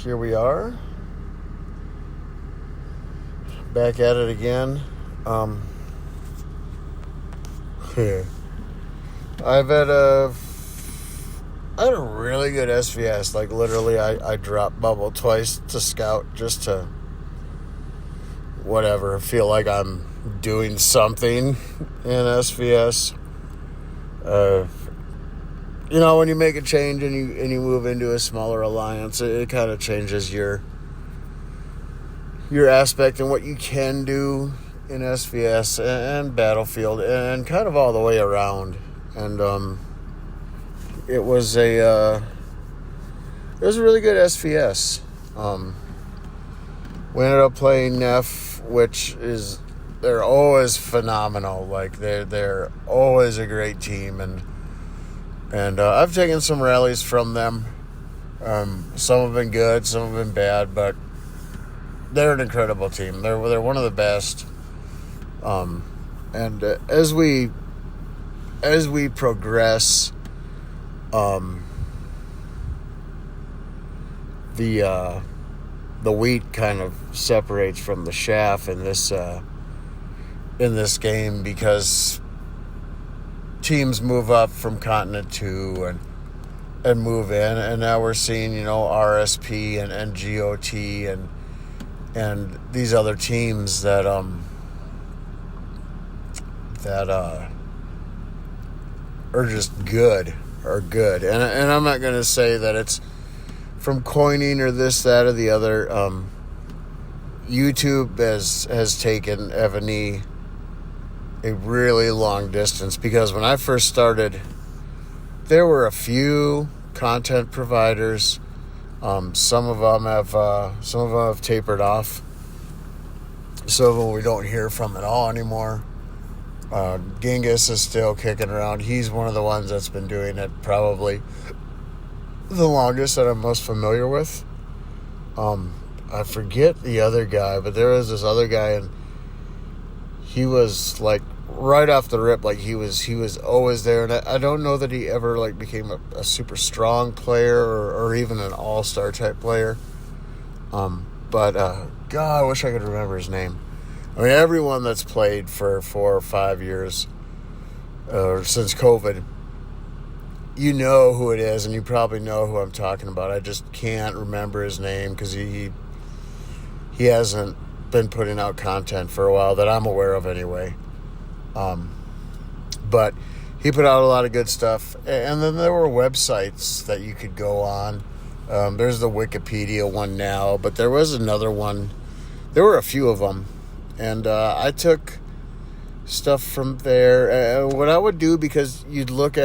here we are. Back at it again. I've had a really good SVS. Like, literally, I dropped bubble twice to scout just to, whatever, feel like I'm doing something in SVS. When you make a change and you move into a smaller alliance, it kind of changes your aspect and what you can do in SVS and Battlefield and kind of all the way around. And it was a really good SVS. We ended up playing Neff, which they're always phenomenal. Like, they're always a great team, and I've taken some rallies from them. Some have been good, some have been bad, but they're an incredible team. They're one of the best. And as we progress, the wheat kind of separates from the chaff in this game, because teams move up from Continent 2 and move in, and now we're seeing, RSP and GOT and these other teams that are just good. And I'm not going to say that it's from coining or this, that, or the other. YouTube has taken Evony a really long distance, because when I first started, there were a few content providers. Some of them have tapered off. Some of them we don't hear from at all anymore. Genghis is still kicking around. He's one of the ones that's been doing it probably the longest that I'm most familiar with. I forget the other guy, but there was this other guy, and he was like right off the rip, like he was always there. And I don't know that he ever like became a super strong player or even an all-star type player. But God, I wish I could remember his name. I mean, everyone that's played for 4 or 5 years since COVID, you know who it is, and you probably know who I'm talking about. I just can't remember his name because he hasn't been putting out content for a while that I'm aware of anyway. But he put out a lot of good stuff. And then there were websites that you could go on. There's the Wikipedia one now, but there was another one. There were a few of them. And I took stuff from there. What I would do, because you'd look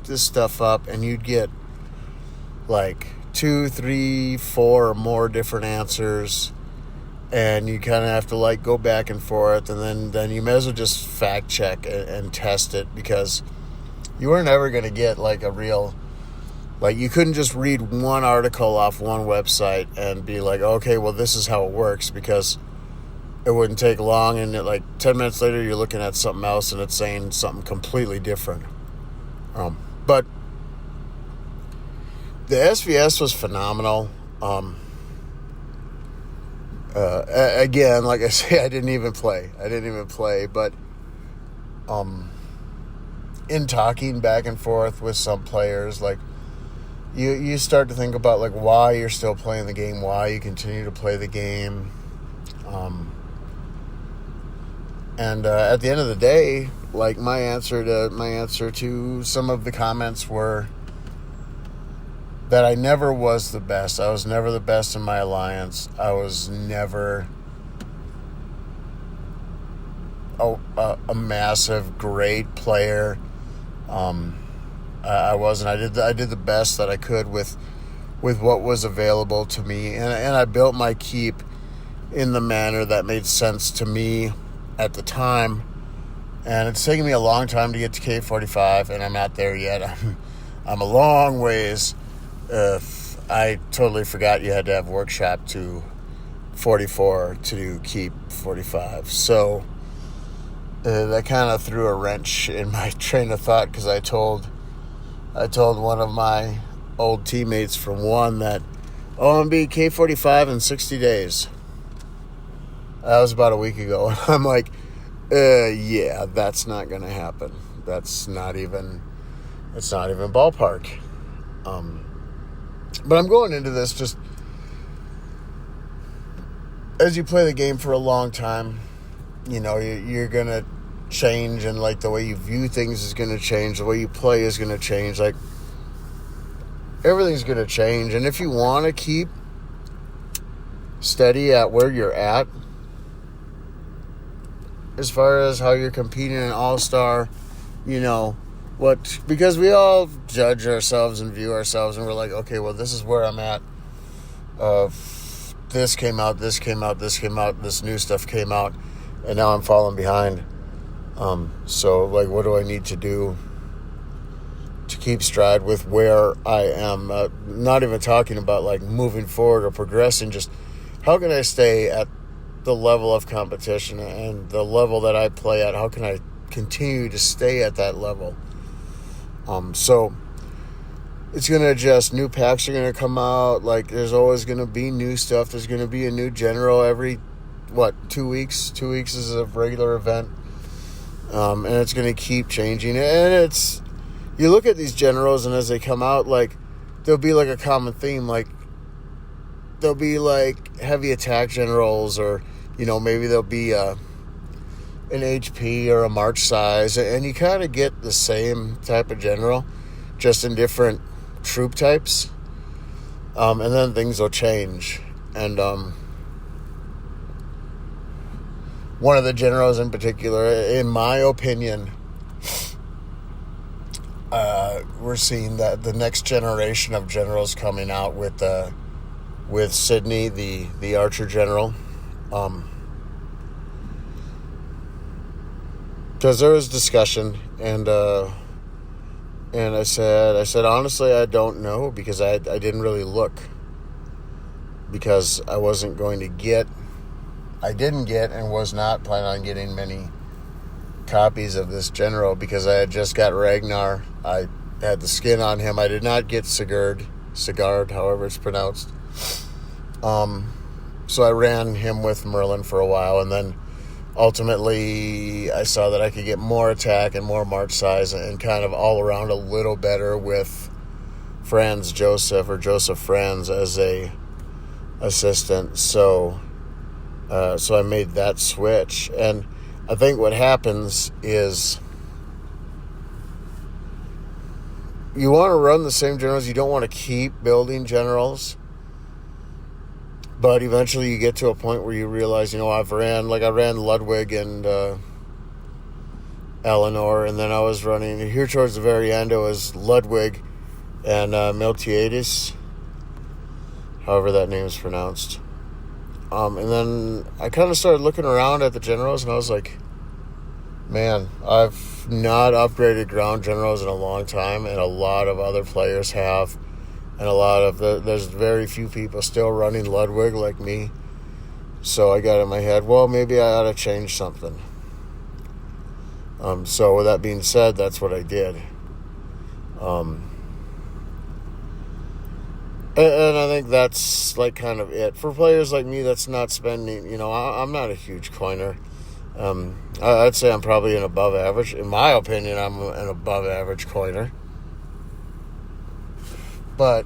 this stuff up and you'd get like 2, 3, 4 or more different answers, and you kind of have to like go back and forth, and then you may as well just fact check and test it, because you were never going to get like a real, like, you couldn't just read one article off one website and be like, okay, well, this is how it works, because it wouldn't take long, and like 10 minutes later you're looking at something else and it's saying something completely different. But the SVS was phenomenal. Again, like I say, I didn't even play, but in talking back and forth with some players, like, you start to think about like why you're still playing the game, why you continue to play the game. And at the end of the day, like, my answer to some of the comments were that I never was the best. I was never the best in my alliance. I was never a massive, great player. I wasn't. I did the best that I could with what was available to me, and I built my keep in the manner that made sense to me at the time. And it's taken me a long time to get to K45, and I'm not there yet. I'm a long ways. I totally forgot you had to have workshop to 44 to keep 45. So that kind of threw a wrench in my train of thought, because I told one of my old teammates from one that Oh, I'm going to be K45 in 60 days. That was about a week ago. And I'm like, yeah, that's not going to happen. It's not even ballpark. But I'm going into this just as you play the game for a long time, you're going to change, and like the way you view things is going to change. The way you play is going to change. Like everything's going to change. And if you want to keep steady at where you're at, as far as how you're competing in All-Star, because we all judge ourselves and view ourselves, and we're like, okay, well, this is where I'm at. This came out, this new stuff came out, and now I'm falling behind. So, like, what do I need to do to keep stride with where I am? Not even talking about, like, moving forward or progressing, just how can I stay at the level of competition and the level that I play at? How can I continue to stay at that level? So it's going to adjust. New packs are going to come out. Like, there's always going to be new stuff. There's going to be a new general every, 2 weeks? 2 weeks is a regular event. And it's going to keep changing. And you look at these generals, and as they come out, like, there'll be, like, a common theme. Like, there'll be, like, heavy attack generals, or, maybe there'll be an HP or a march size. And you kind of get the same type of general, just in different troop types. And then things will change. And one of the generals in particular, in my opinion, we're seeing that the next generation of generals coming out with Sydney, the archer general. Because there was discussion, and I said honestly, I don't know, because I didn't really look, because I wasn't going to get, I didn't get and was not planning on getting many copies of this general, because I had just got Ragnar. I had the skin on him. I did not get Sigurd, however it's pronounced. So I ran him with Merlin for a while, and then ultimately I saw that I could get more attack and more march size and kind of all around a little better with Joseph Franz as a assistant. So I made that switch. And I think what happens is you want to run the same generals. You don't want to keep building generals. But eventually you get to a point where you realize, I ran Ludwig and Eleanor, and then I was running, here towards the very end, it was Ludwig and Miltiades, however that name is pronounced. And then I kind of started looking around at the generals, and I was like, man, I've not upgraded ground generals in a long time, and a lot of other players have. And there's very few people still running Ludwig like me. So I got in my head, well, maybe I ought to change something. So with that being said, that's what I did. And I think that's like kind of it. For players like me that's not spending, I'm not a huge coiner. I'd say I'm probably an above average. In my opinion, I'm an above average coiner. But,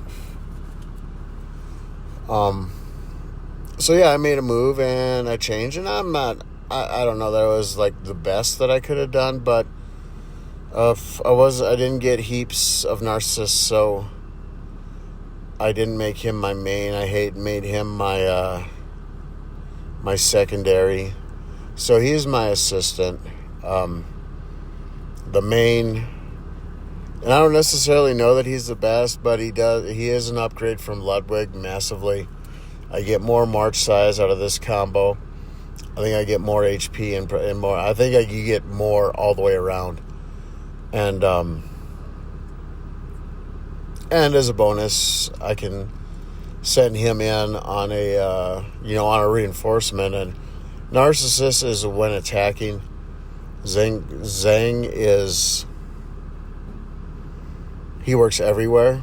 so yeah, I made a move and I changed, and I don't know that it was like the best that I could have done, but, I didn't get heaps of Narcissus, so I didn't make him my main. I made him my secondary. So he's my assistant. The main, and I don't necessarily know that he's the best, but he is an upgrade from Ludwig massively. I get more march size out of this combo. I think I get more HP and more. I think I can get more all the way around. And as a bonus, I can send him in on a reinforcement. And Narcissus is when attacking. Zhang is, he works everywhere.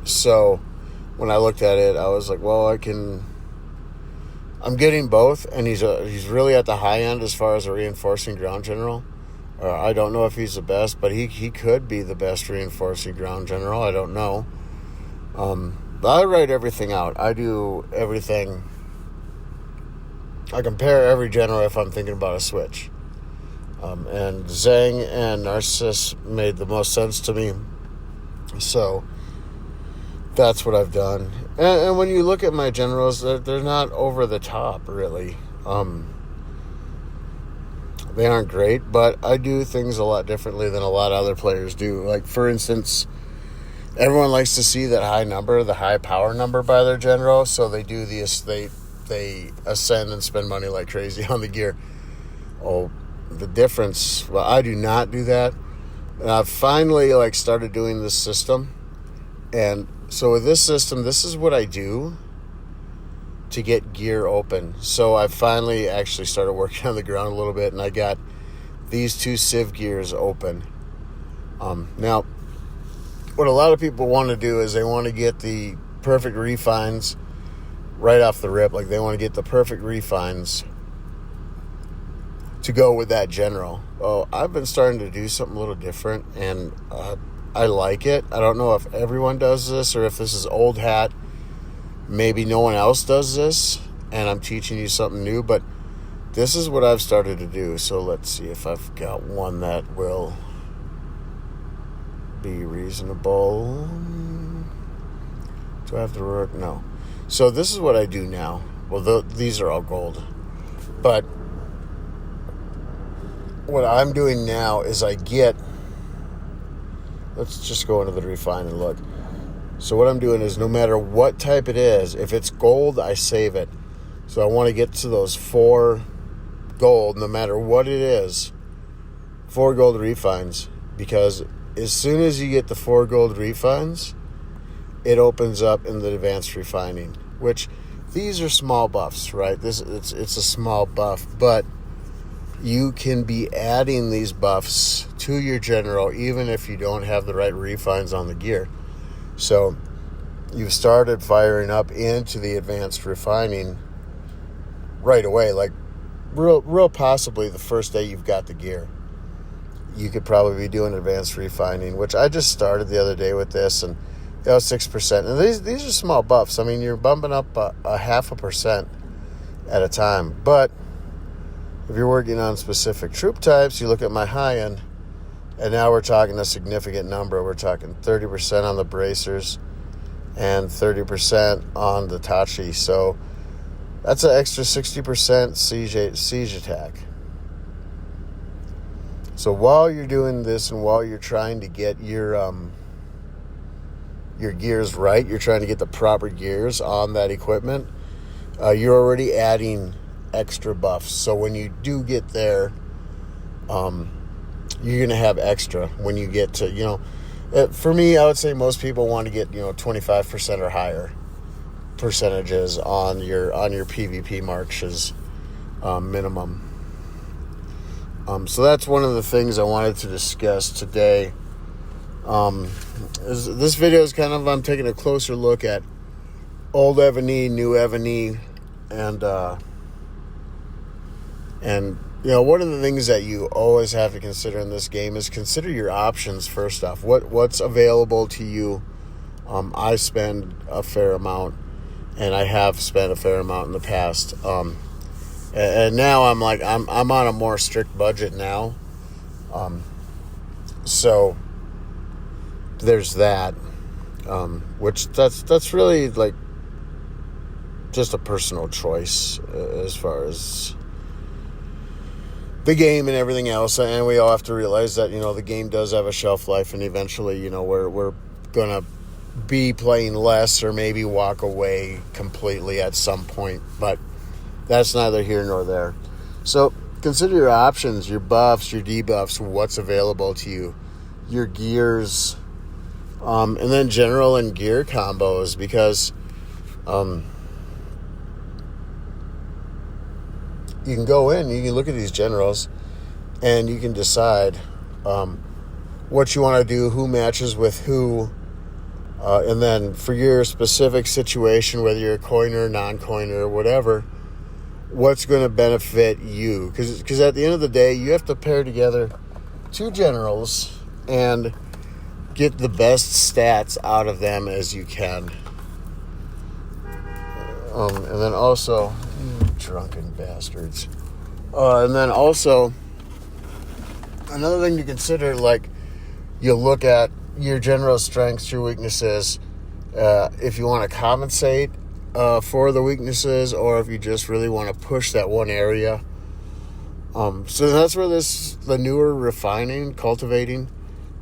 So when I looked at it, I was like, well, I'm getting both, and he's really at the high end as far as a reinforcing ground general. I don't know if he's the best, but he could be the best reinforcing ground general. I don't know. But I write everything out. I do everything. I compare every general if I'm thinking about a switch. And Zhang and Narcissus made the most sense to me. So that's what I've done. And when you look at my generals, they're not over the top, really. They aren't great, but I do things a lot differently than a lot of other players do. Like, for instance, everyone likes to see that high number, the high power number by their general, so they do they ascend and spend money like crazy on the gear. Oh, the difference, well, I do not do that. And I've finally started doing this system. And so with this system, this is what I do to get gear open. So I finally actually started working on the ground a little bit, and I got these 2 sieve gears open. Now, what a lot of people want to do is they want to get the perfect refines right off the rip. Like, they want to get the perfect refines to go with that general. Well, I've been starting to do something a little different, and I like it. I don't know if everyone does this or if this is old hat. Maybe no one else does this, and I'm teaching you something new, but this is what I've started to do. So let's see if I've got one that will be reasonable. Do I have to work? No. So this is what I do now. Well, these are all gold. But what I'm doing now is let's just go into the refine and look. So what I'm doing is, no matter what type it is, if it's gold, I save it. So I want to get to those 4 gold, no matter what it is, 4 gold refines. Because as soon as you get the 4 gold refines, it opens up in the advanced refining, which these are small buffs, right? It's a small buff, but you can be adding these buffs to your general even if you don't have the right refines on the gear. So you've started firing up into the advanced refining right away, like real possibly the first day you've got the gear. You could probably be doing advanced refining, which I just started the other day with this, and 6%. And these are small buffs. I mean, you're bumping up a 0.5% at a time. But if you're working on specific troop types, you look at my high end, and now we're talking a significant number. We're talking 30% on the bracers and 30% on the Tachi. So that's an extra 60% siege attack. So while you're doing this and while you're trying to get your gears right, you're trying to get the proper gears on that equipment, you're already adding extra buffs. So when you do get there, you're going to have extra when you get to, for me, I would say most people want to get, 25% or higher percentages on your PvP marches, minimum. So that's one of the things I wanted to discuss today. This video is I'm taking a closer look at old Evony, new Evony, and one of the things that you always have to consider in this game is consider your options first off. What's available to you? I spend a fair amount, and I have spent a fair amount in the past. And now I'm on a more strict budget now. So there's that, which that's really just a personal choice as far as the game and everything else. And we all have to realize that, the game does have a shelf life, and eventually, we're going to be playing less or maybe walk away completely at some point. But that's neither here nor there. So consider your options, your buffs, your debuffs, what's available to you, your gears, and then general and gear combos, because you can go in, you can look at these generals, and you can decide what you want to do, who matches with who, And then for your specific situation, whether you're a coiner, non-coiner, whatever, what's going to benefit you? Because at the end of the day, you have to pair together two generals and get the best stats out of them as you can. And then also, drunken bastards. And then also, another thing to consider, like, you look at your general strengths, your weaknesses, if you want to compensate for the weaknesses, or if you just really want to push that one area. So that's where the newer refining, cultivating,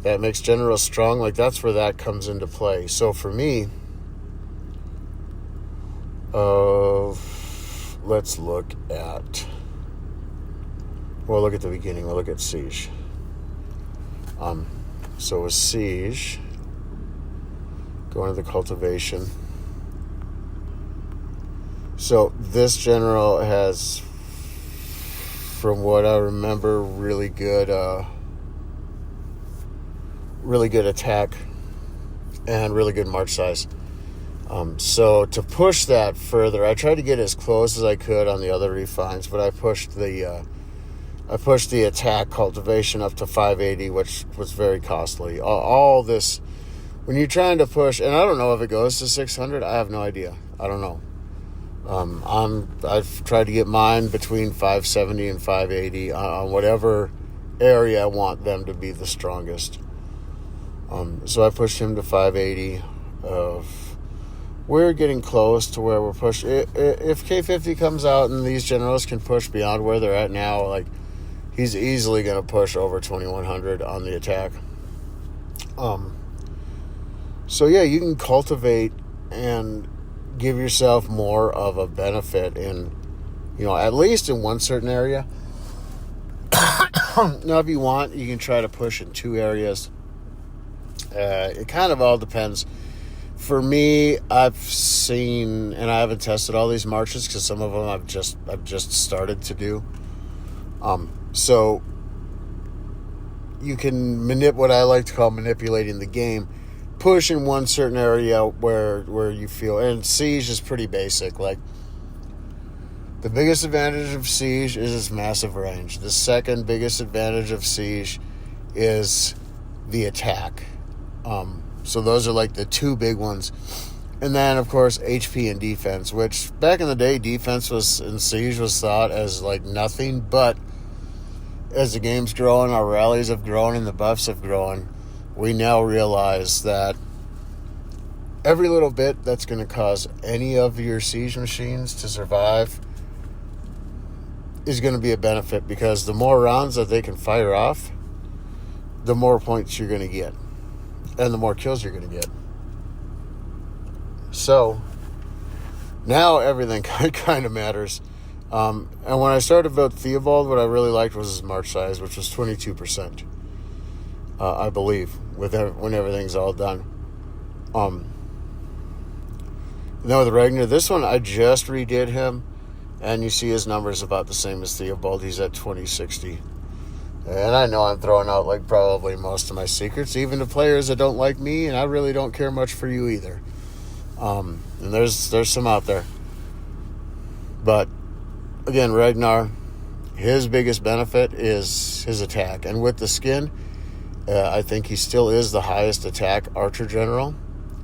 that makes generals strong, like that's where that comes into play. So for me, let's look at the beginning. We'll look at Siege. So with Siege, going to the cultivation. So this general has, from what I remember, really good attack and really good march size. So to push that further, I tried to get as close as I could on the other refines, but I pushed the attack cultivation up to 580, which was very costly. All this, when you're trying to push, and I don't know if it goes to 600. I have no idea. I don't know. I've tried to get mine between 570 and 580 on whatever area I want them to be the strongest. So I pushed him to 580. We're getting close to where we're pushed. If K50 comes out and these generals can push beyond where they're at now, like, he's easily going to push over 2100 on the attack. So yeah, you can cultivate and give yourself more of a benefit in, at least in one certain area. Now, if you want, you can try to push in two areas. It kind of all depends. For me, I've seen, and I haven't tested all these marches because some of them I've just started to do. So you can what I like to call manipulating the game. Push in one certain area where you feel, and Siege is pretty basic. Like, the biggest advantage of Siege is its massive range. The second biggest advantage of Siege is the attack. So those are like the two big ones. And then, of course, HP and defense, which back in the day, defense in Siege was thought as like nothing. But as the game's growing, our rallies have grown and the buffs have grown, we now realize that every little bit that's going to cause any of your Siege machines to survive is going to be a benefit, because the more rounds that they can fire off, the more points you're going to get. And the more kills you're going to get. So now everything kind of matters. And when I started about Theobald, what I really liked was his march size, which was 22%, I believe, when everything's all done. Now with Ragnar, this one I just redid him, and you see his numbers about the same as Theobald. He's at 2060. And I know I'm throwing out like probably most of my secrets, even to players that don't like me, and I really don't care much for you either. And there's some out there. But again, Ragnar, his biggest benefit is his attack. And with the skin, I think he still is the highest attack archer general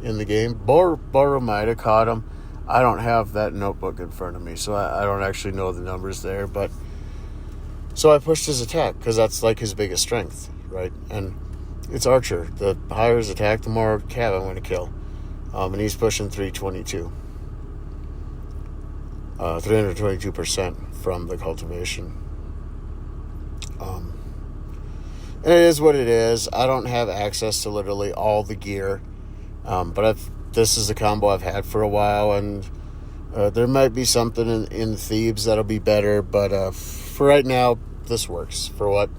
in the game. Boro might have caught him. I don't have that notebook in front of me, so I don't actually know the numbers there, but so I pushed his attack because that's like his biggest strength, right? And it's archer. The higher his attack, the more cav I'm going to kill. And he's pushing 322. 322% from the cultivation. And it is what it is. I don't have access to literally all the gear. But this is the combo I've had for a while, and there might be something in Thebes that'll be better, but for right now, this works. For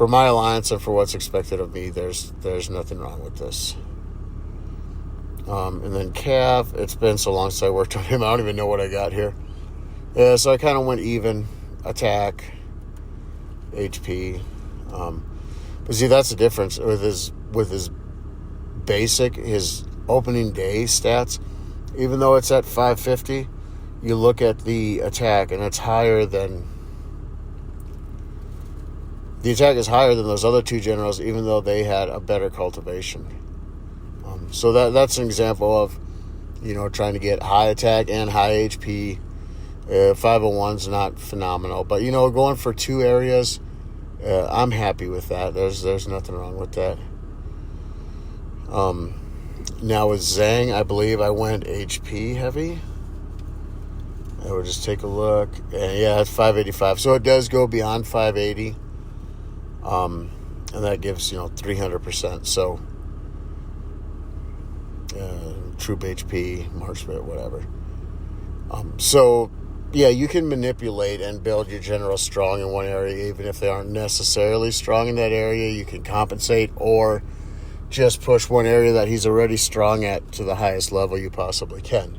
my alliance and for what's expected of me, there's nothing wrong with this. And then Cav, it's been so long since I worked on him, I don't even know what I got here. So I kind of went even, attack, HP. But see, that's the difference with his basic, his opening day stats, even though it's at 550, you look at the attack and it's higher than... The attack is higher than those other two generals, even though they had a better cultivation. So that's an example of, trying to get high attack and high HP. 501's not phenomenal, but going for 2 areas, I'm happy with that. There's nothing wrong with that. Now with Zhang, I believe I went HP heavy. I will just take a look. Yeah, it's 585. So it does go beyond 580. And that gives 300%. So troop HP, marksman, whatever. So yeah, you can manipulate and build your general strong in one area, even if they aren't necessarily strong in that area. You can compensate or just push one area that he's already strong at to the highest level you possibly can.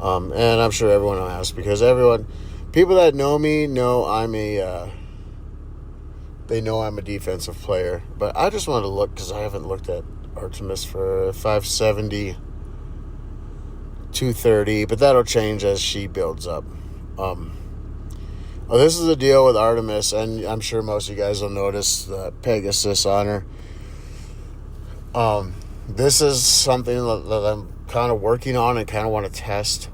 And I'm sure everyone will ask, because people that know me know they know I'm a defensive player. But I just wanted to look, because I haven't looked at Artemis for 570, 230, but that'll change as she builds up. This is the deal with Artemis, and I'm sure most of you guys will notice the Pegasus on her. This is something that I'm kind of working on and kind of want to test.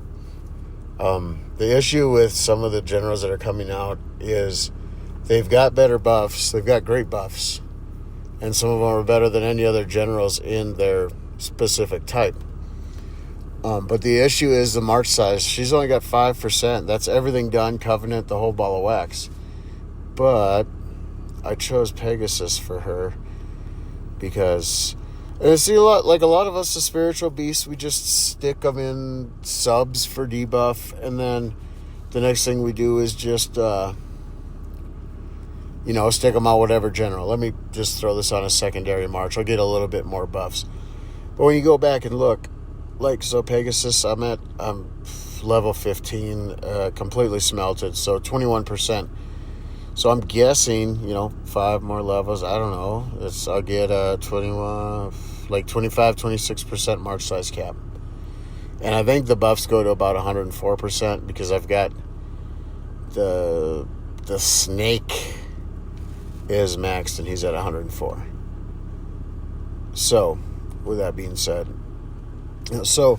The issue with some of the generals that are coming out is they've got better buffs. They've got great buffs. And some of them are better than any other generals in their specific type. But the issue is the march size. She's only got 5%. That's everything done, Covenant, the whole ball of wax. But I chose Pegasus for her because... And I see a lot of us, the spiritual beasts, we just stick them in subs for debuff, and then the next thing we do is just, stick them out whatever general. Let me just throw this on a secondary march. I'll get a little bit more buffs. But when you go back and look, so Pegasus, I'm level 15, completely smelted, so 21%. So I'm guessing, 5 more levels. I don't know. I'll get 25, 26% march size cap. And I think the buffs go to about 104% because I've got the snake is maxed and he's at 104. So, with that being said, so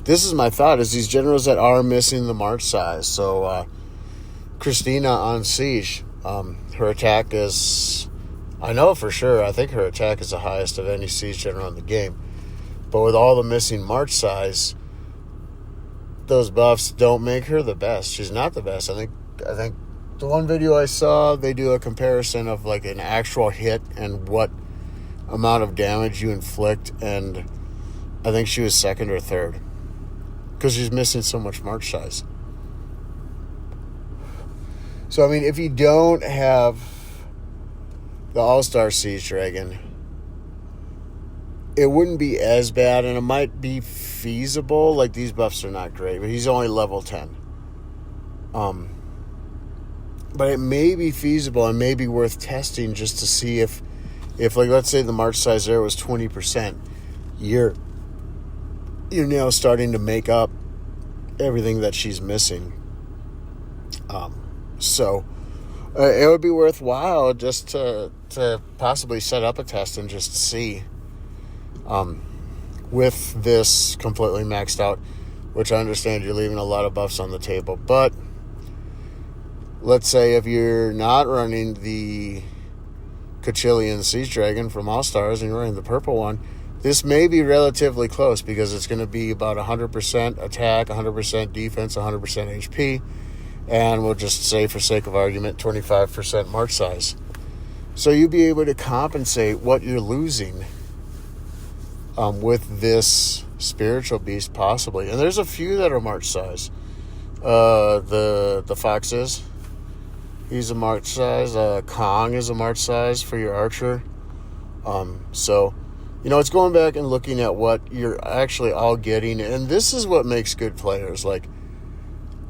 this is my thought, is these generals that are missing the march size. So, Christina on Siege, her attack is, I know for sure, I think her attack is the highest of any Siege general in the game. But with all the missing march size, those buffs don't make her the best. She's not the best. I think the one video I saw, they do a comparison of like an actual hit and what amount of damage you inflict, and I think she was second or third because she's missing so much march size. So, I mean, if you don't have the All-Star Siege Dragon, it wouldn't be as bad, and it might be feasible. Like, these buffs are not great, but he's only level 10. But it may be feasible and may be worth testing just to see if like, let's say the march size there was 20%, you're now starting to make up everything that she's missing. So it would be worthwhile just to possibly set up a test and just see with this completely maxed out, which I understand you're leaving a lot of buffs on the table. But let's say if you're not running the Cachillian Siege Dragon from All-Stars and you're running the purple one, this may be relatively close because it's going to be about 100% attack, 100% defense, 100% HP. And we'll just say, for sake of argument, 25% march size. So you'll be able to compensate what you're losing with this spiritual beast, possibly. And there's a few that are march size. The Fox is. He's a march size. Kong is a march size for your archer. So, it's going back and looking at what you're actually all getting. And this is what makes good players. Like,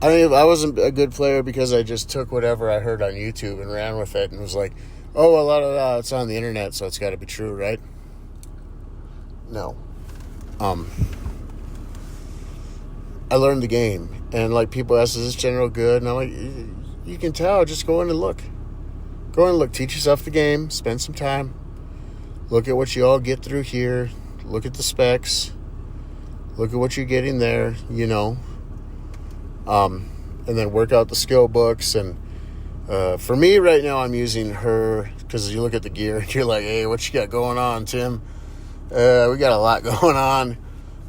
I wasn't a good player because I just took whatever I heard on YouTube and ran with it and was like, oh, a lot of it's on the internet, so it's got to be true, right? No. I learned the game. And, like, people ask, is this general good? And I'm like, you can tell. Just go in and look. Go in and look. Teach yourself the game. Spend some time. Look at what you all get through here. Look at the specs. Look at what you're getting there, you know. And then work out the skill books. And for me right now, I'm using her because you look at the gear and you're like, hey, what you got going on, Tim? We got a lot going on.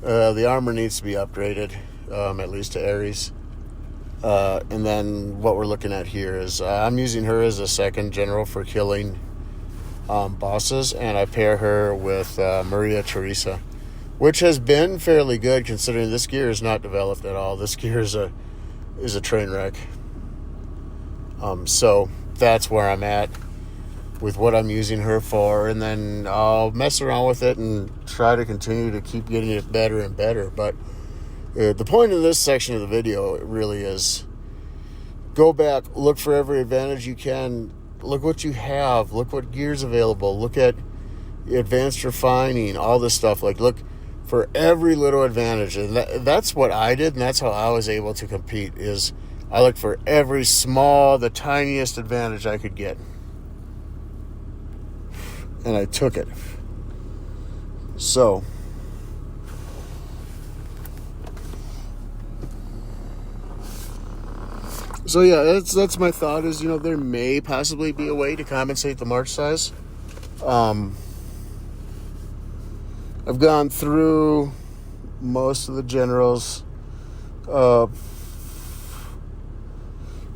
The armor needs to be upgraded, at least to Ares. And then what we're looking at here is I'm using her as a second general for killing bosses, and I pair her with Maria Teresa, which has been fairly good considering this gear is not developed at all. This gear is a train wreck. So that's where I'm at with what I'm using her for, and then I'll mess around with it and try to continue to keep getting it better and better. But the point of this section of the video really is go back, look for every advantage you can, look what you have, look what gear's available, look at advanced refining, all this stuff. Like, look for every little advantage. And that's what I did, and that's how I was able to compete, is I looked for every small, the tiniest advantage I could get. And I took it. So yeah, that's my thought is, you know, there may possibly be a way to compensate the march size. I've gone through most of the generals. So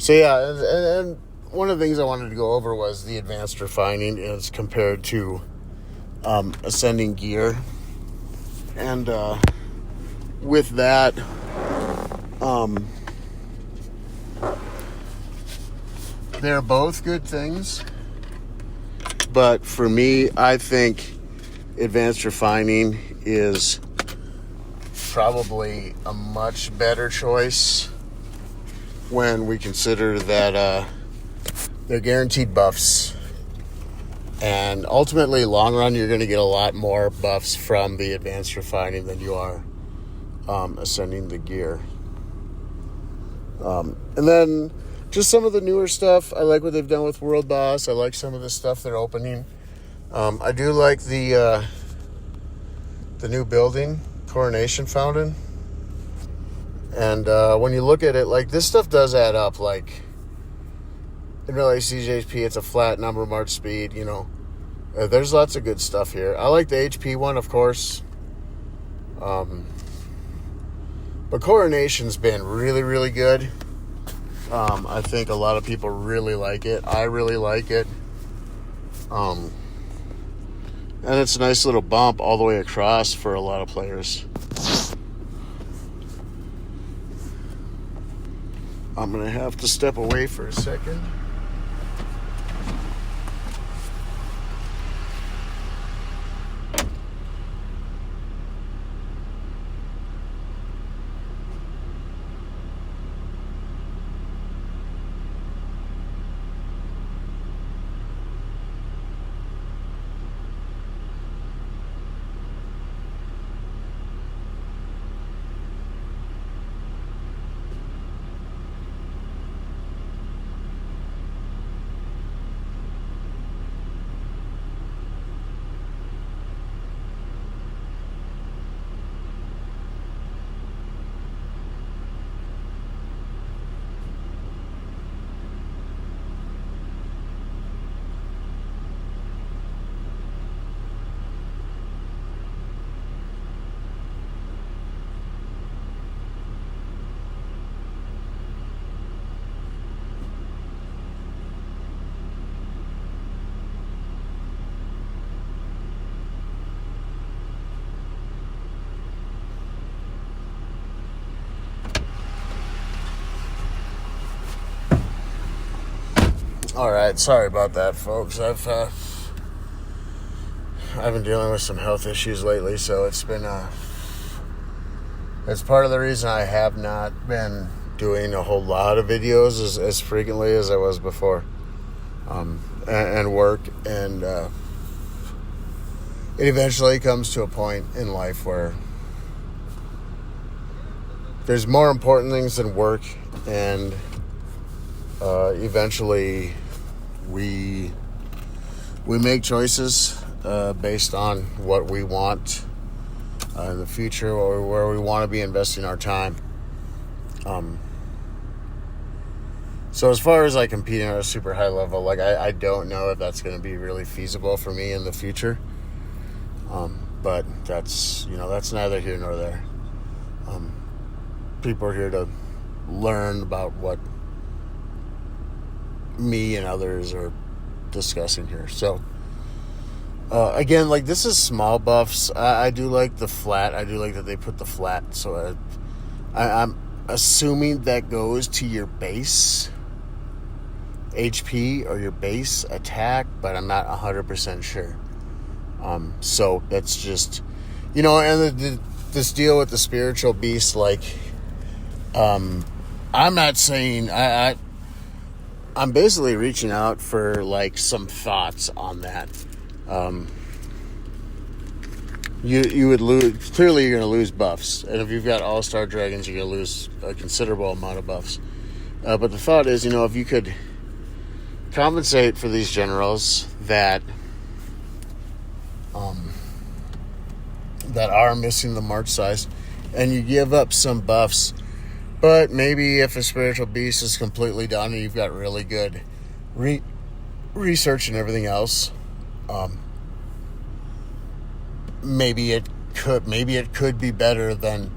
yeah, and one of the things I wanted to go over was the advanced refining as compared to ascending gear. And with that, they're both good things. But for me, I think advanced refining is probably a much better choice when we consider that they're guaranteed buffs, and ultimately long run you're going to get a lot more buffs from the advanced refining than you are ascending the gear. And then just some of the newer stuff, I like what they've done with World Boss. I like some of the stuff they're opening. I do like the new building, Coronation Fountain. And when you look at it, like, this stuff does add up. Like, in Relic CJHP, it's a flat number march speed, you know. There's lots of good stuff here. I like the HP one, of course. But Coronation's been really, really good. I think a lot of people really like it. I really like it. And it's a nice little bump all the way across for a lot of players. I'm going to have to step away for a second. All right, sorry about that, folks. I've been dealing with some health issues lately, so it's been it's part of the reason I have not been doing a whole lot of videos as frequently as I was before, and work, and it eventually comes to a point in life where there's more important things than work, and eventually we make choices based on what we want in the future, or where we want to be investing our time. So as far as like competing at a super high level, like I don't know if that's going to be really feasible for me in the future. But that's neither here nor there. People are here to learn about what me and others are discussing here. So again, like, this is small buffs. I do like the flat. I do like that they put the flat. So I'm assuming that goes to your base HP or your base attack, but I'm not 100% sure. So that's just, and this deal with the spiritual beast, like, I'm not saying, I'm basically reaching out for, like, some thoughts on that. You would lose, clearly you're going to lose buffs. And if you've got all-star dragons, you're going to lose a considerable amount of buffs. But the thought is, if you could compensate for these generals that are missing the march size, and you give up some buffs, but maybe if a spiritual beast is completely done and you've got really good research and everything else, maybe it could be better than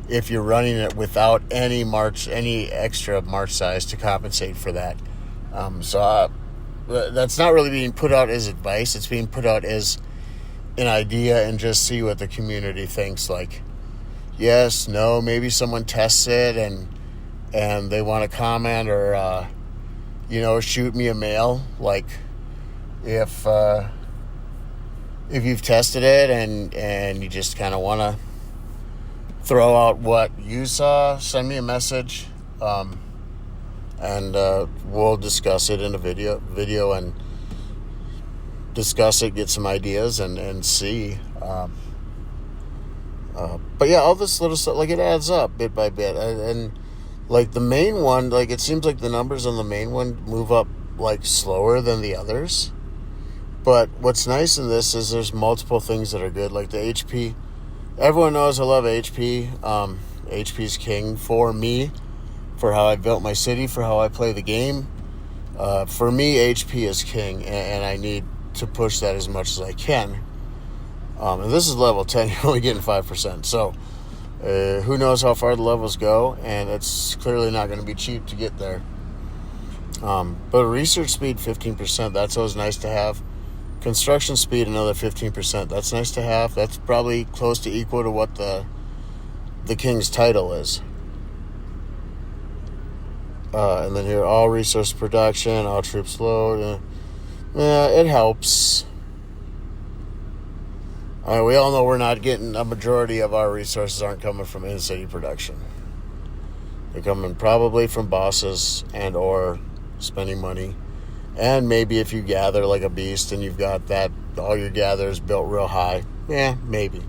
if you're running it without any extra march size to compensate for that. So that's not really being put out as advice. It's being put out as an idea, and just see what the community thinks. Like, yes, no, maybe someone tests it and they want to comment, or shoot me a mail. Like, if you've tested it and you just kind of want to throw out what you saw, send me a message, and we'll discuss it in a video and discuss it, get some ideas, and see. But yeah, all this little stuff, like, it adds up bit by bit. And like, the main one, like, it seems like the numbers on the main one move up, like, slower than the others. But what's nice in this is there's multiple things that are good. Like the HP, everyone knows I love HP. HP's king for me, for how I built my city, for how I play the game. For me, HP is king, and I need to push that as much as I can. And this is level 10, you're only getting 5%. So who knows how far the levels go, and it's clearly not going to be cheap to get there. But research speed, 15%, that's always nice to have. Construction speed, another 15%, that's nice to have. That's probably close to equal to what the king's title is. And then here, all resource production, all troops load. It helps. We all know we're not getting, a majority of our resources aren't coming from in-city production. They're coming probably from bosses and or spending money. And maybe if you gather like a beast and you've got that, all your gathers built real high. Yeah, maybe.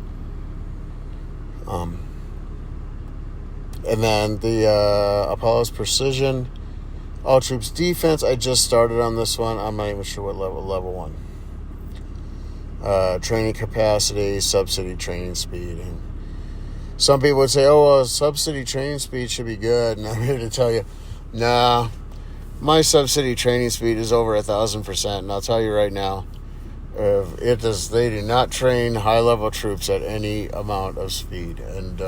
And then the Apollo's Precision, all troops defense. I just started on this one. I'm not even sure what level 1. Training capacity, subsidy training speed. And some people would say, oh, well, subsidy training speed should be good. And I'm here to tell you, nah, my subsidy training speed is over 1,000%. And I'll tell you right now, they do not train high-level troops at any amount of speed. And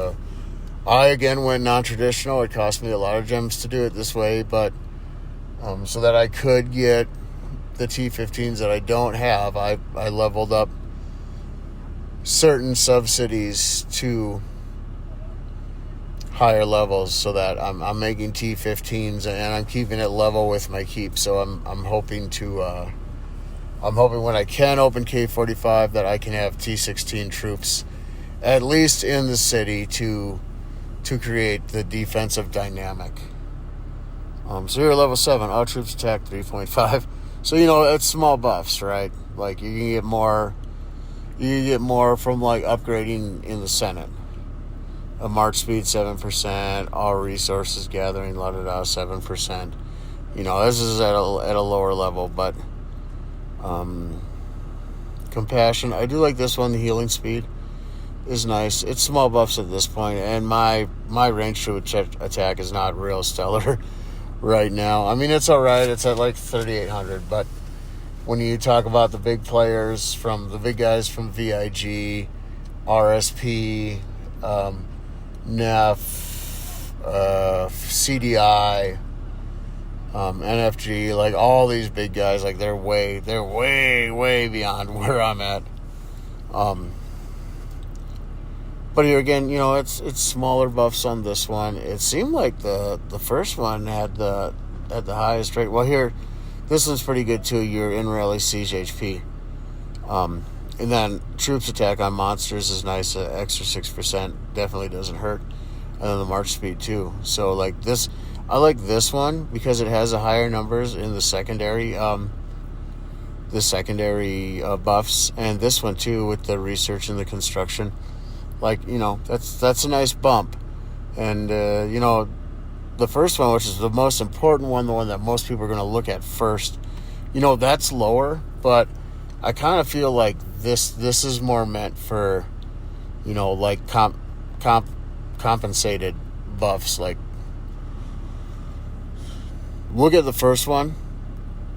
I, again, went non-traditional. It cost me a lot of gems to do it this way, but so that I could get the T15s that I don't have, I leveled up certain subsidies to higher levels so that I'm making T15s and I'm keeping it level with my keep. So I'm hoping when I can open K45 that I can have T16 troops at least in the city to create the defensive dynamic. So you're level 7, all troops attack 3.5. So, it's small buffs, right? Like, you can get more You get more from like upgrading in the Senate. A March speed 7%, all resources gathering, 7%. This is at a lower level, but compassion. I do like this one. The healing speed is nice. It's small buffs at this point, and my range to attack is not real stellar right now. I mean, it's all right. It's at like 3,800, but when you talk about the big players, from the big guys from VIG, RSP, NEF, CDI, NFG, like all these big guys, like they're way beyond where I'm at. But here again, it's smaller buffs on this one. It seemed like the first one had the highest rate. Well, here, this one's pretty good too. You're in rally siege HP. And then troops attack on monsters is nice. Extra 6% definitely doesn't hurt. And then the march speed too. So like this, I like this one because it has a higher numbers in the secondary buffs, and this one too with the research and the construction. Like, that's a nice bump. And the first one, which is the most important one, the one that most people are going to look at first, that's lower, but I kind of feel like this is more meant for, like compensated buffs. Like, look at the first one,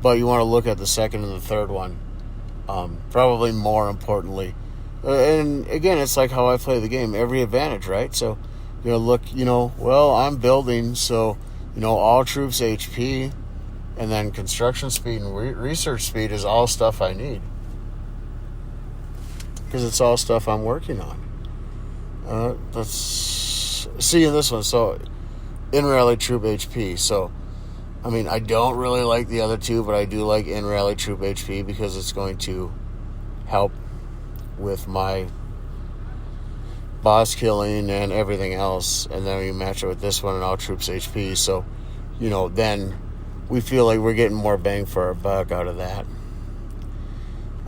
but you want to look at the second and the third one, probably more importantly. And again, it's like how I play the game. Every advantage, right? So, look, well, I'm building, so, all troops HP, and then construction speed and research speed is all stuff I need. Because it's all stuff I'm working on. Let's see in this one. So, in rally troop HP. So, I mean, I don't really like the other two, but I do like in rally troop HP because it's going to help with my boss killing and everything else. And then you match it with this one and all troops HP. So, then we feel like we're getting more bang for our buck out of that.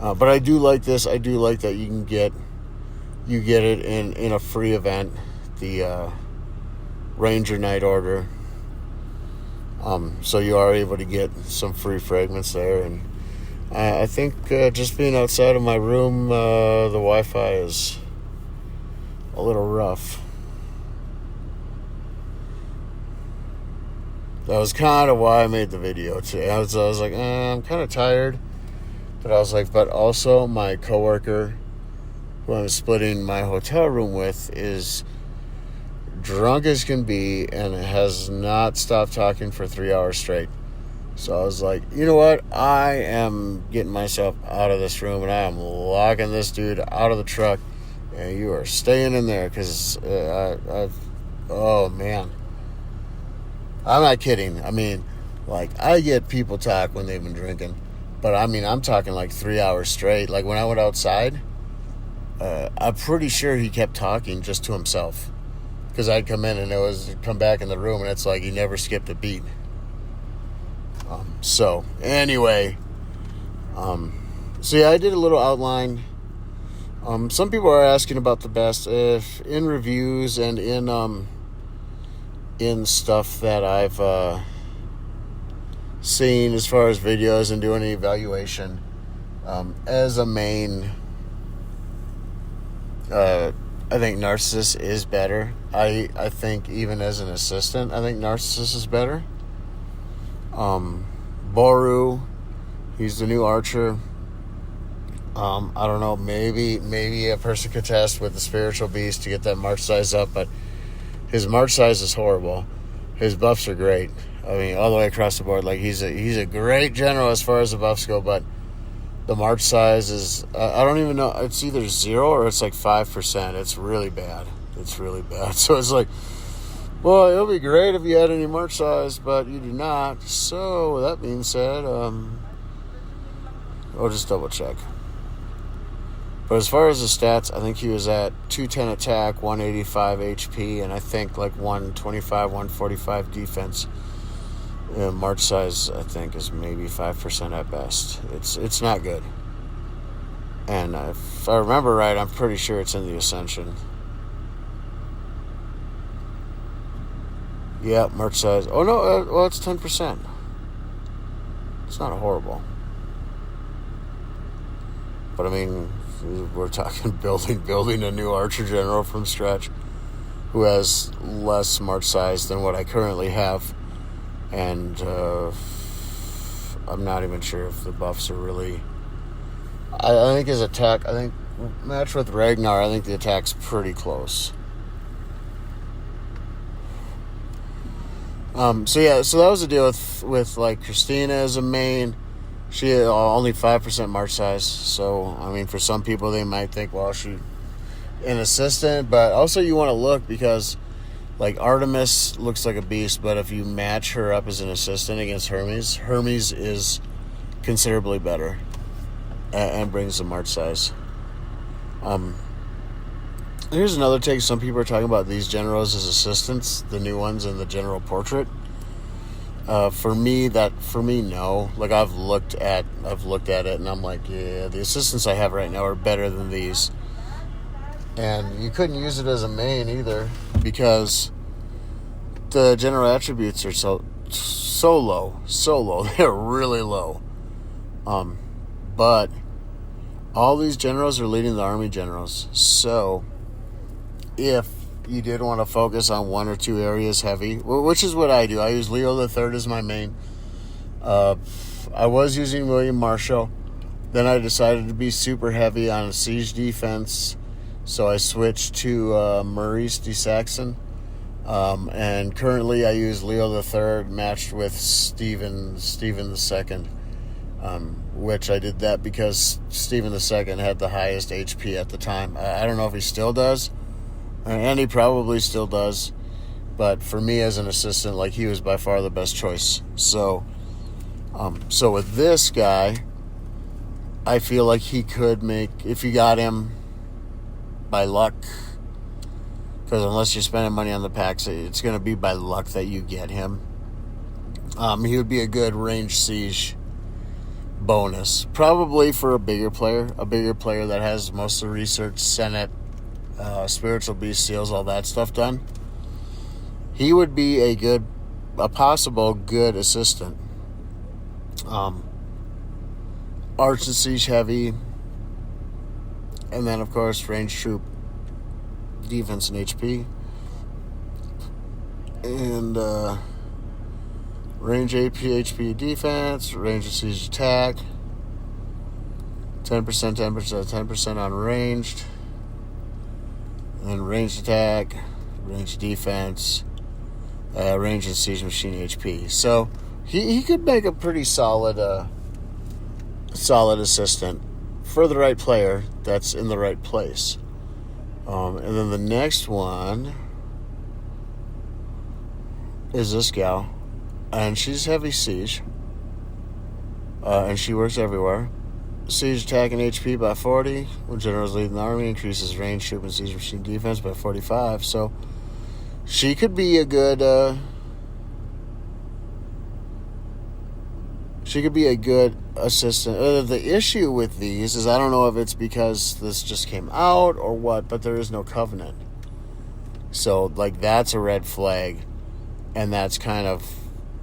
But I do like this. I do like that you get it in a free event, the Ranger Night Order. So you are able to get some free fragments there. And I think just being outside of my room, the Wi-Fi is a little rough. That was kind of why I made the video today. I was like, I'm kind of tired. But I was like, but also my coworker, who I'm splitting my hotel room with, is drunk as can be and has not stopped talking for 3 hours straight. So I was like, you know what? I am getting myself out of this room and I am locking this dude out of the truck. And you are staying in there because oh man. I'm not kidding. I mean, like, I get people talk when they've been drinking. But I mean, I'm talking like 3 hours straight. Like when I went outside, I'm pretty sure he kept talking just to himself. Because I'd come in and come back in the room and it's like he never skipped a beat. So anyway, so yeah, I did a little outline. Some people are asking about the best. If in reviews and in stuff that I've seen as far as videos and doing an evaluation, as a main, I think Narcissus is better. I think even as an assistant, I think Narcissus is better. Boru, he's the new archer. I don't know, maybe a person could test with the spiritual beast to get that march size up, but his march size is horrible. His buffs are great. I mean, all the way across the board. Like, he's a great general as far as the buffs go, but the march size is, I don't even know, it's either 0 or it's like 5%. It's really bad. So it's like, well, it'll be great if you had any march size, but you do not. So, with that being said, I'll just double check. But as far as the stats, I think he was at 210 attack, 185 HP, and I think like 125, 145 defense. March size, I think, is maybe 5% at best. It's not good. And if I remember right, I'm pretty sure it's in the Ascension. Yeah, merch size. Oh no, well, it's 10%. It's not horrible. But I mean, we're talking building a new Archer General from scratch who has less march size than what I currently have. And I'm not even sure if the buffs are really... I think his attack, match with Ragnar, I think the attack's pretty close. So that was the deal with like Christina as a main. She had only 5% march size. So, I mean, for some people, they might think, well, she an assistant. But also you want to look because, like, Artemis looks like a beast. But if you match her up as an assistant against Hermes is considerably better and brings the march size. Here's another take. Some people are talking about these generals as assistants, the new ones in the general portrait. For me, no. Like I've looked at it, and I'm like, yeah, the assistants I have right now are better than these. And you couldn't use it as a main either because the general attributes are so low. They're really low. But all these generals are leading the army generals. So if you did want to focus on one or two areas heavy, which is what I do. I use Leo the Third as my main. I was using William Marshall. Then I decided to be super heavy on a siege defense. So I switched to Maurice de Saxon. And currently I use Leo the Third matched with Stephen the Second. Which I did that because Stephen the Second had the highest HP at the time. I don't know if he still does. And he probably still does. But for me as an assistant, like, he was by far the best choice. So with this guy, I feel like he could make, if you got him by luck, because unless you're spending money on the packs, it's going to be by luck that you get him. He would be a good range siege bonus. Probably for a bigger player that has most of the research, Senate, spiritual beast seals, all that stuff done. He would be a possible good assistant. Arch and siege heavy, and then of course range troop, defense and HP, and range AP, HP defense, range and siege attack, 10%, 10% on ranged. And then ranged attack, ranged defense, range and siege machine HP. So he could make a pretty solid assistant for the right player that's in the right place. And then the next one is this gal, and she's heavy siege, and she works everywhere. Siege attack and HP by 40. When generals leading the army, increases range, troop, and siege machine defense by 45. So she could be a good. She could be a good assistant. The issue with these is I don't know if it's because this just came out or what, but there is no covenant. So like that's a red flag, and that's kind of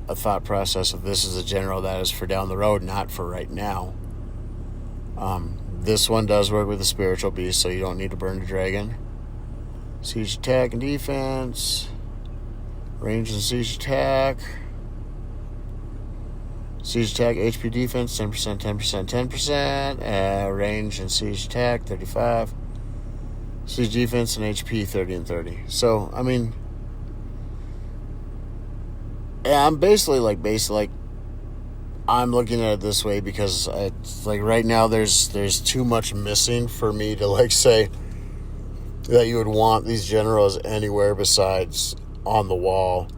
a thought process of this is a general that is for down the road, not for right now. This one does work with the spiritual beast, so you don't need to burn the dragon. Siege attack and defense. Range and siege attack. Siege attack, HP defense, 10%, 10%, 10%. Range and siege attack, 35. Siege defense and HP, 30 and 30. So, I mean, yeah, I'm basically I'm looking at it this way because right now there's too much missing for me to like say that you would want these generals anywhere besides on the wall,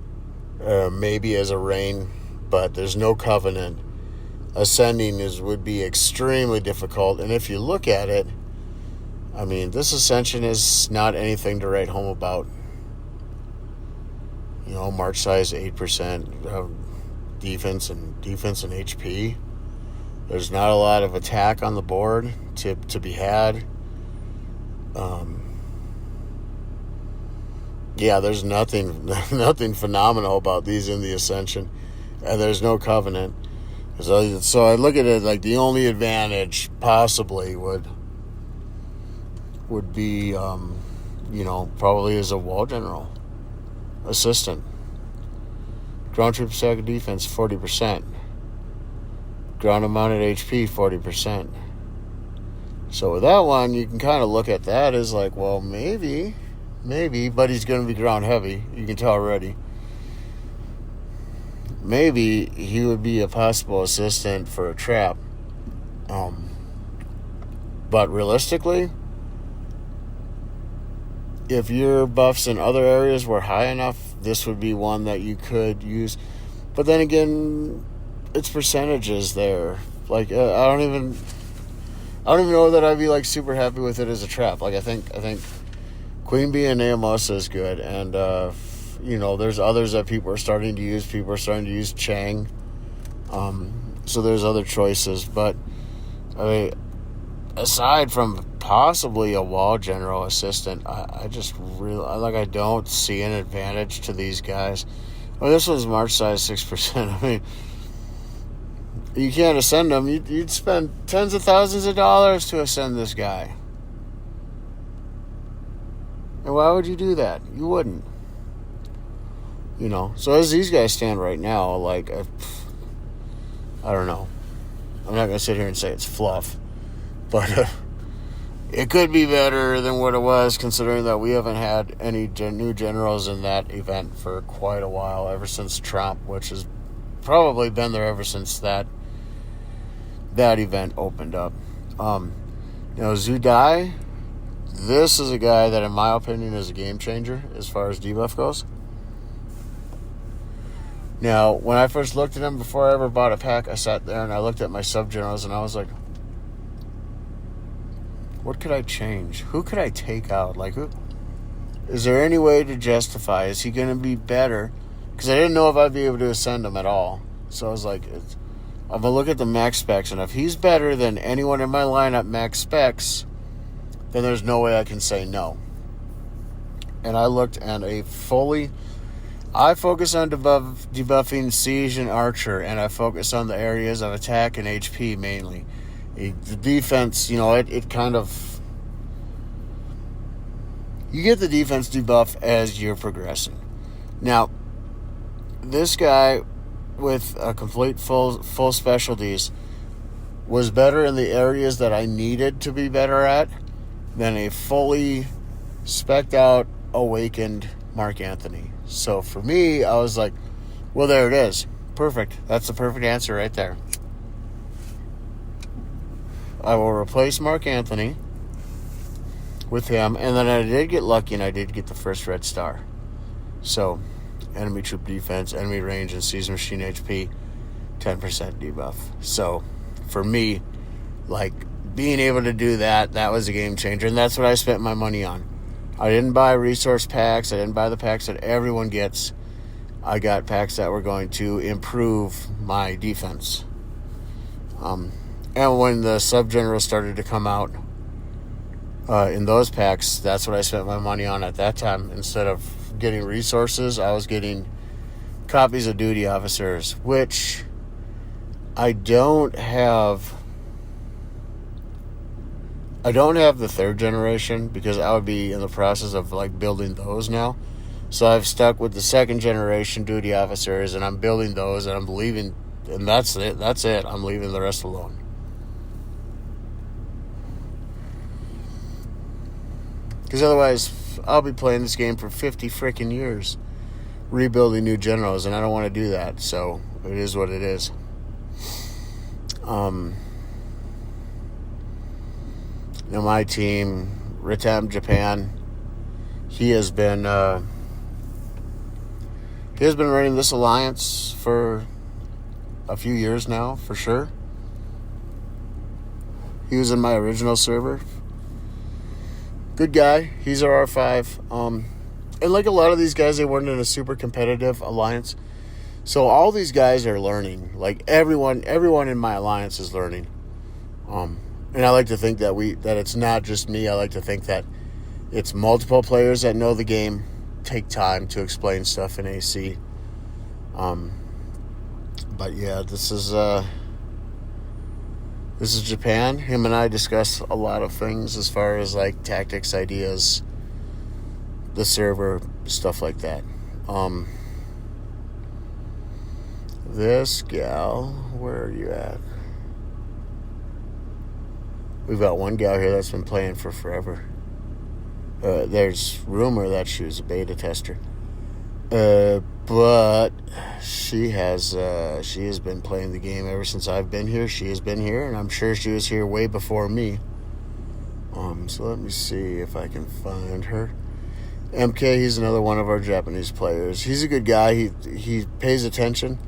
maybe as a reign, but there's no covenant. Ascending would be extremely difficult, and if you look at it, I mean, this ascension is not anything to write home about. You know, march size 8%. Defense and HP. There's not a lot of attack on the board to be had. Yeah, there's nothing phenomenal about these in the Ascension, and there's no Covenant. So I look at it like the only advantage possibly would be, probably as a wall general assistant. Ground troop attack and defense 40%. Ground and mounted HP 40%. So with that one, you can kind of look at that as like, well, maybe, but he's going to be ground heavy. You can tell already. Maybe he would be a possible assistant for a trap. But realistically, if your buffs in other areas were high enough, this would be one that you could use. But then again, it's percentages there. Like I don't even know that I'd be like super happy with it as a trap. Like I think Queen Bee and Naomosa is good, and there's others that people are starting to use. People are starting to use Chang. So there's other choices, but I mean, aside from possibly a wall general assistant, I just really I don't see an advantage to these guys. Well, this one's March size 6%. I mean, you can't ascend them. You'd spend tens of thousands of dollars to ascend this guy. And why would you do that? You wouldn't. So as these guys stand right now, like, I don't know. I'm not going to sit here and say it's fluff. But it could be better than what it was, considering that we haven't had any new generals in that event for quite a while, ever since Trump, which has probably been there ever since that event opened up. Zudai, this is a guy that, in my opinion, is a game changer as far as debuff goes. Now, when I first looked at him, before I ever bought a pack, I sat there and I looked at my sub-generals and I was like, what could I change? Who could I take out? Like, is there any way to justify? Is he going to be better? Because I didn't know if I'd be able to ascend him at all. So I was like, I'm going to look at the max specs, and if he's better than anyone in my lineup max specs, then there's no way I can say no. And I looked at I focus on debuffing Siege and Archer, and I focus on the areas of attack and HP mainly. The defense, it kind of... You get the defense debuff as you're progressing. Now, this guy with a complete full specialties was better in the areas that I needed to be better at than a fully spec'd out, awakened Mark Anthony. So for me, I was like, well, there it is. Perfect. That's the perfect answer right there. I will replace Mark Anthony with him, and then I did get lucky, and I did get the first red star. So, enemy troop defense, enemy range, and season machine HP, 10% debuff. So, for me, like, being able to do that was a game changer, and that's what I spent my money on. I didn't buy resource packs. I didn't buy the packs that everyone gets. I got packs that were going to improve my defense. And when the sub-generals started to come out in those packs, that's what I spent my money on at that time. Instead of getting resources, I was getting copies of duty officers, which I don't have. I don't have the third generation because I would be in the process of like building those now. So I've stuck with the second generation duty officers, and I'm building those, and I'm leaving, and that's it. That's it. I'm leaving the rest alone. Because otherwise, I'll be playing this game for 50 freaking years, rebuilding new generals, and I don't want to do that. So it is what it is. My team, Ritam Japan, he has been running this alliance for a few years now, for sure. He was in my original server. Good guy. He's our R5. And like a lot of these guys, they weren't in a super competitive alliance. So all these guys are learning. Like everyone in my alliance is learning. And I like to think that it's not just me. I like to think that it's multiple players that know the game, take time to explain stuff in AC. But yeah, this is Japan. Him and I discuss a lot of things as far as like tactics, ideas, the server, stuff like that. This gal, where are you at? We've got one gal here that's been playing for forever. There's rumor that she was a beta tester. But she has been playing the game ever since I've been here. She has been here, and I'm sure she was here way before me. So let me see if I can find her. MK, he's another one of our Japanese players. He's a good guy. He pays attention.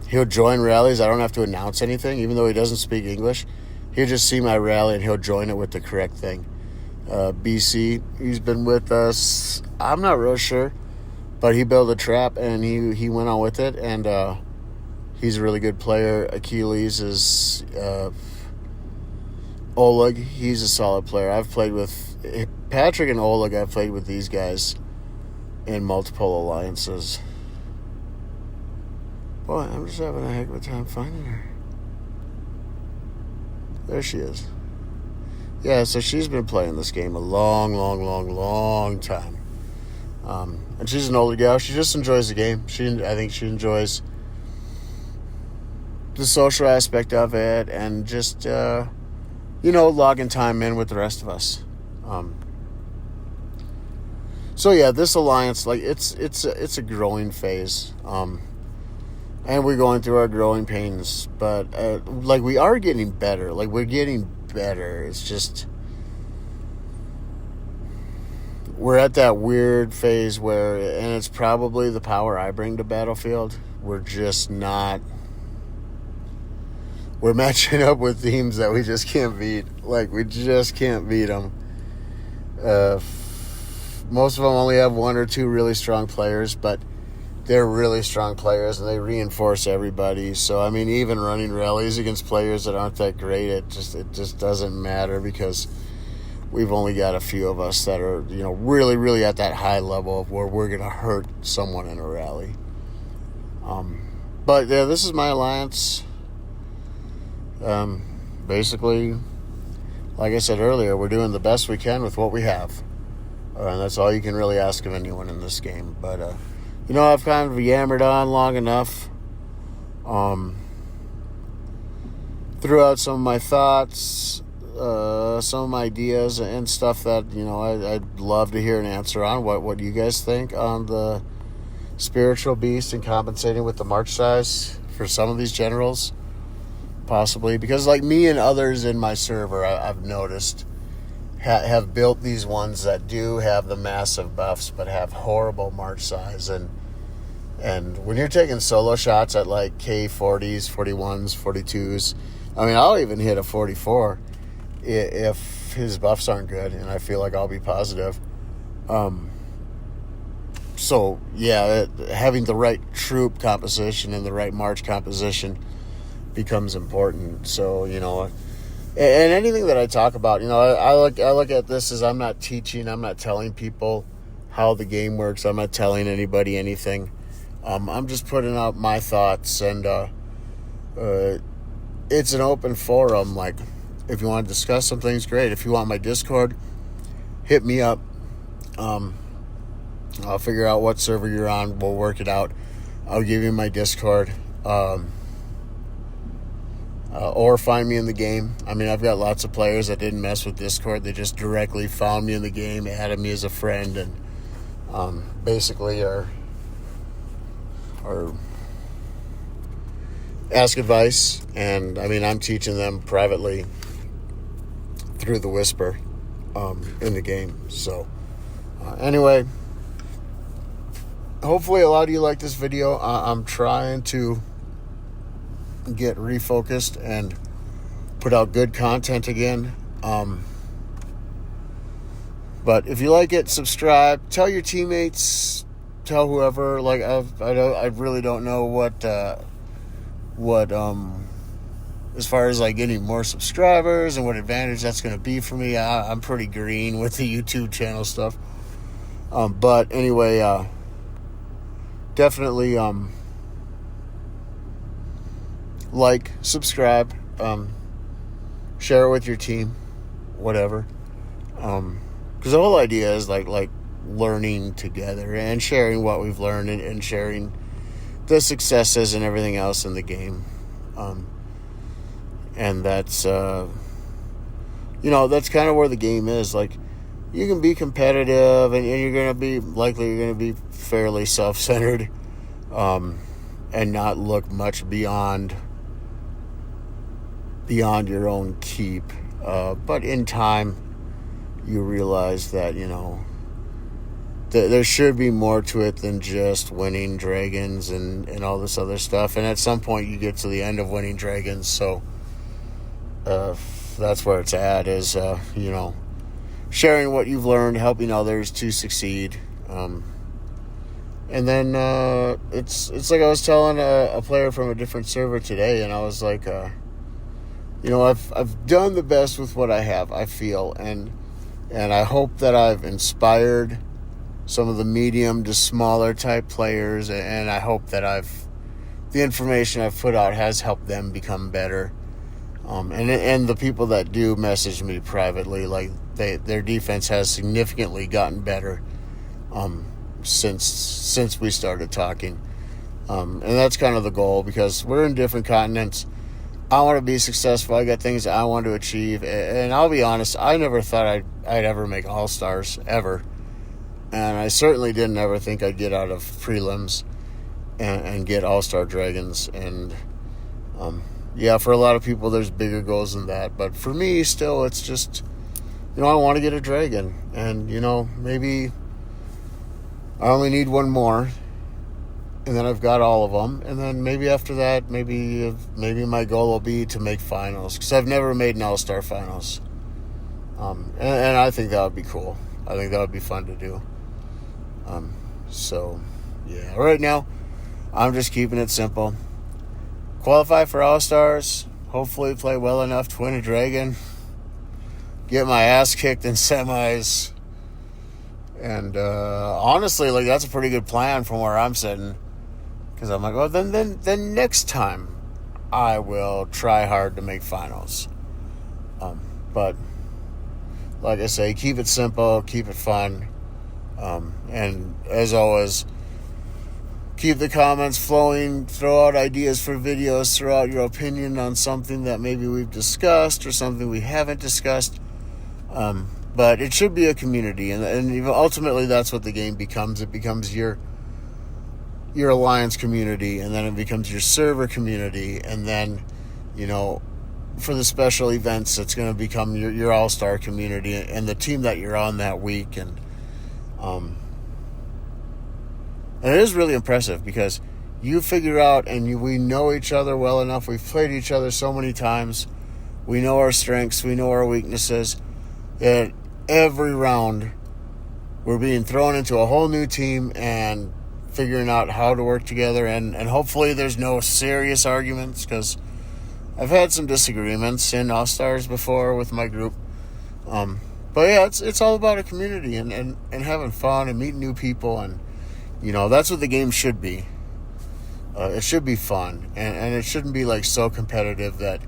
He'll join rallies. I don't have to announce anything, even though he doesn't speak English. He'll just see my rally, and he'll join it with the correct thing. BC, he's been with us. I'm not real sure, but he built a trap, and he went on with it, and he's a really good player. Achilles is Oleg. He's a solid player. I've played with Patrick and Oleg. I've played with these guys in multiple alliances. Boy, I'm just having a heck of a time finding her. There she is. Yeah, so she's been playing this game a long time. And she's an older gal. She just enjoys the game. I think she enjoys the social aspect of it and just, logging time in with the rest of us. So yeah, this alliance, like it's a growing phase. And we're going through our growing pains, but we are getting better. Like we're getting better. It's just we're at that weird phase where, and it's probably the power I bring to Battlefield. We're just not. We're matching up with teams that we just can't beat. Like we just can't beat them. Most of them only have one or two really strong players, but they're really strong players, and they reinforce everybody. So, I mean, even running rallies against players that aren't that great, it just doesn't matter because we've only got a few of us that are, really, really at that high level of where we're going to hurt someone in a rally. But, yeah, this is my alliance. Basically, like I said earlier, we're doing the best we can with what we have. And that's all you can really ask of anyone in this game. But, I've kind of yammered on long enough. Threw out some of my thoughts, some of my ideas, and stuff that, I'd love to hear an answer on. What do you guys think on the spiritual beast and compensating with the march size for some of these generals? Possibly. Because, like me and others in my server, I've noticed, have built these ones that do have the massive buffs but have horrible march size, and when you're taking solo shots at like K40s, 41s, 42s, I mean, I'll even hit a 44 if his buffs aren't good, and I feel like I'll be positive. So yeah, having the right troop composition and the right march composition becomes important. So, and anything that I talk about, I look at this as I'm not teaching, I'm not telling people how the game works, I'm not telling anybody anything. I'm just putting out my thoughts, and it's an open forum. Like, if you want to discuss some things, great. If you want my Discord, hit me up. I'll figure out what server you're on. We'll work it out. I'll give you my Discord. Or find me in the game. I mean, I've got lots of players that didn't mess with Discord. They just directly found me in the game, added me as a friend, and basically are ask advice. And I mean, I'm teaching them privately through the whisper in the game. So anyway, hopefully a lot of you like this video. I'm trying to get refocused and put out good content again. But if you like it, subscribe, tell your teammates, tell whoever, like, I really don't know what as far as like getting more subscribers and what advantage that's going to be for me. I'm pretty green with the YouTube channel stuff. But anyway, definitely like, subscribe, share it with your team, whatever. Because the whole idea is like learning together and sharing what we've learned and sharing the successes and everything else in the game. And that's that's kind of where the game is. Like, you can be competitive, and you're going to be fairly self-centered, and not look much beyond your own keep. But in time, you realize that, there should be more to it than just winning dragons and all this other stuff. And at some point, you get to the end of winning dragons, so that's where it's at, is, sharing what you've learned, helping others to succeed. And then it's like I was telling a player from a different server today, and I was like, I've done the best with what I have, I feel, and I hope that I've inspired some of the medium to smaller type players, and I hope that the information I've put out has helped them become better. And the people that do message me privately, like, their defense has significantly gotten better since we started talking. And that's kind of the goal, because we're in different continents. I want to be successful. I got things I want to achieve. And I'll be honest, I never thought I'd ever make All-Stars, ever. And I certainly didn't ever think I'd get out of prelims and get All-Star Dragons. And for a lot of people, there's bigger goals than that. But for me, still, it's just, I want to get a dragon. And, maybe I only need one more, and then I've got all of them. And then maybe after that, maybe my goal will be to make finals, because I've never made an All-Star finals. And I think that would be cool. I think that would be fun to do. Right now, I'm just keeping it simple. Qualify for All-Stars, hopefully play well enough to win a dragon, get my ass kicked in semis, and honestly, like, that's a pretty good plan from where I'm sitting, because I'm like, well, then next time I will try hard to make finals. But like I say, keep it simple, keep it fun, and as always, keep the comments flowing. Throw out ideas for videos. Throw out your opinion on something that maybe we've discussed or something we haven't discussed. But it should be a community, and ultimately that's what the game becomes. It becomes your alliance community, and then it becomes your server community, and then, for the special events, it's going to become your all-star community and the team that you're on that week. And it is really impressive, because you figure out, and we know each other well enough. We've played each other so many times. We know our strengths. We know our weaknesses. That every round, we're being thrown into a whole new team and figuring out how to work together. And hopefully there's no serious arguments, because I've had some disagreements in All-Stars before with my group. But yeah, it's all about a community and having fun and meeting new people. And, that's what the game should be. It should be fun. And it shouldn't be, like, so competitive that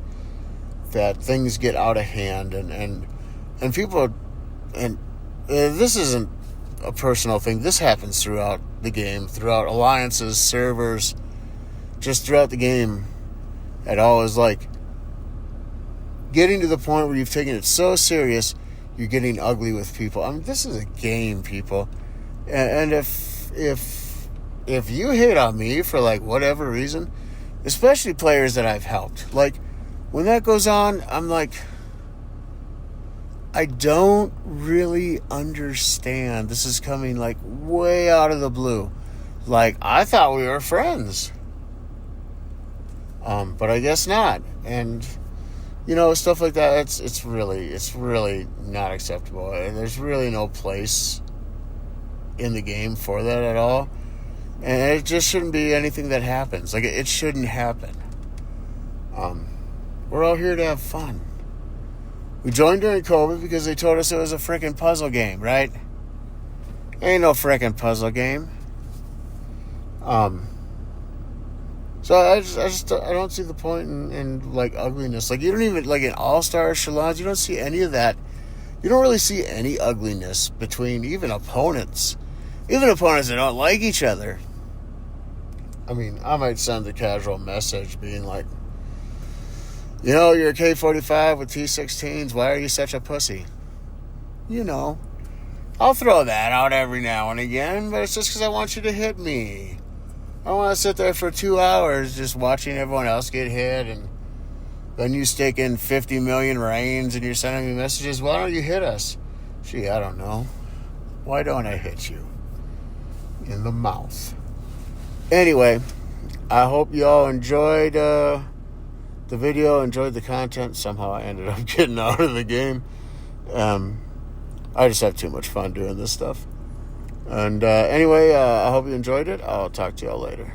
things get out of hand. And people, and this isn't a personal thing. This happens throughout the game, throughout alliances, servers, just throughout the game at all, is like getting to the point where you've taken it so serious, you're getting ugly with people. I mean, this is a game, people. And if you hate on me for, like, whatever reason, especially players that I've helped, like, when that goes on, I'm like, I don't really understand. This is coming, like, way out of the blue. Like, I thought we were friends. But I guess not. And, stuff like that, it's really not acceptable. And there's really no place in the game for that at all. And it just shouldn't be anything that happens. Like, it shouldn't happen. We're all here to have fun. We joined during COVID because they told us it was a freaking puzzle game, right? Ain't no freaking puzzle game. So I don't see the point in like ugliness. Like, you don't even, like, in all-star echelons, you don't see any of that. You don't really see any ugliness between even opponents. Even opponents that don't like each other. I mean, I might send the casual message being like, you know, you're a K-45 with T-16s. Why are you such a pussy? You know. I'll throw that out every now and again, but it's just because I want you to hit me. I want to sit there for 2 hours just watching everyone else get hit, and then you stick in 50 million rains and you're sending me messages. Why don't you hit us? Gee, I don't know. Why don't I hit you? In the mouth. Anyway, I hope you all enjoyed the video, enjoyed the content. Somehow I ended up getting out of the game. I just have too much fun doing this stuff. And anyway, I hope you enjoyed it. I'll talk to y'all later.